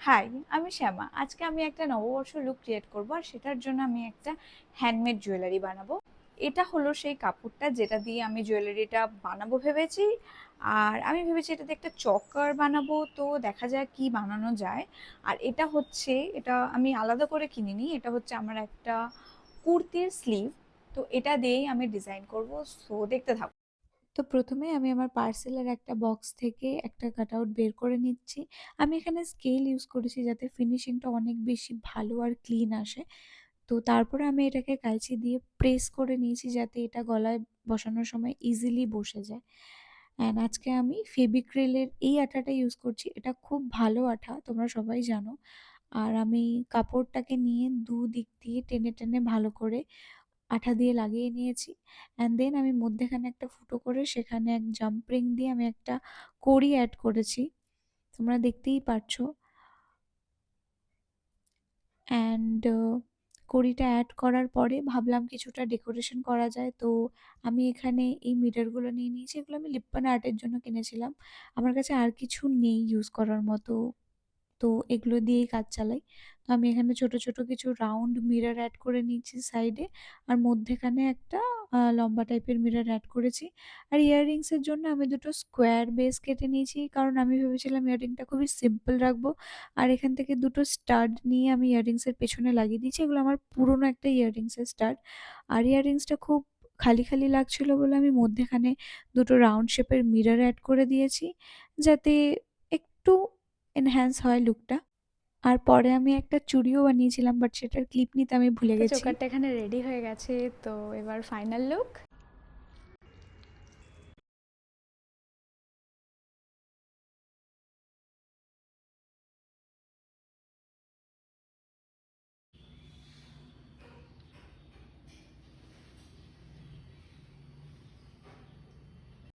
High, আমি শ্যামা। আজকে আমি একটা নববর্ষ লুক ক্রিয়েট করব, আর সেটার জন্য আমি একটা হ্যান্ডমেড জুয়েলারি বানাবো। এটা হলো সেই কাপড়টা যেটা দিয়ে আমি জুয়েলারিটা বানাবো ভেবেছি। আর আমি ভেবেছি এটা দিয়ে একটা চকার বানাবো, তো দেখা যাক কি বানানো যায়। আর এটা আমি আলাদা করে কিনিনি, এটা হচ্ছে আমার একটা কুর্তির স্লিভ। তো এটা দিয়েই আমি ডিজাইন করব, সো দেখতে থাকো। তো প্রথমে আমি আমার পার্সেলের একটা বক্স থেকে একটা কাটআউট বের করে নিচ্ছি। আমি এখানে স্কেল ইউজ করেছি যাতে ফিনিশিংটা অনেক বেশি ভালো আর ক্লিন আসে। তো তারপরে আমি এটাকে কাঁচি দিয়ে প্রেস করে নিয়েছি যাতে এটা গলায় বসানোর সময় ইজিলি বসে যায়। অ্যান্ড আজকে আমি ফেবিক্রিলের এই আঠাটা ইউজ করছি। এটা খুব ভালো আঠা, তোমরা সবাই জানো। আর আমি কাপড়টাকে নিয়ে দুদিক দিয়ে টেনে টেনে ভালো করে আঠা দিয়ে লাগিয়ে নিয়েছি। অ্যান্ড দেন আমি মধ্যেখানে একটা ফুটো করে সেখানে এক জাম্প রিং দিয়ে আমি একটা কড়ি অ্যাড করেছি, তোমরা দেখতেই পাচ্ছো। অ্যান্ড কড়িটা অ্যাড করার পরে ভাবলাম কিছুটা ডেকোরেশন করা যায়, তো আমি এখানে এই মিররগুলো নিয়ে নিয়েছি। এগুলো আমি লিপ্পান আর্টের জন্য কিনেছিলাম। আমার কাছে আর কিছু নেই ইউজ করার মতো, তো এগুলো দিয়েই কাজ চালাই। তো আমি এখানে ছোট ছোট কিছু রাউন্ড মিরর অ্যাড করে নিয়েছি সাইডে, আর মধ্যেখানে একটা লম্বা টাইপের মিরর অ্যাড করেছি। আর ইয়াররিংসের জন্য আমি দুটো স্কোয়ার বেস কেটে নিয়েছি, কারণ আমি ভেবেছিলাম ইয়াররিংটা খুবই সিম্পল রাখবো। আর এখান থেকে দুটো স্টাড নিয়ে আমি ইয়াররিংসের পেছনে লাগিয়ে দিয়েছি। এগুলো আমার পুরোনো একটা ইয়াররিংসের স্টাড। আর ইয়াররিংসটা খুব খালি খালি লাগছিল বলে আমি মধ্যেখানে দুটো রাউন্ড শেপের মিরর অ্যাড করে দিয়েছি, যাতে একটু এনহ্যান্স হয় লুকটা। আর পরে আমি একটা চুড়িও বানিয়েছিলাম, বাট সেটার ক্লিপ নিতে আমি ভুলে তো গেছি। চোকারটা এখানে রেডি হয়ে গেছে। তো এবার ফাইনাল লুক।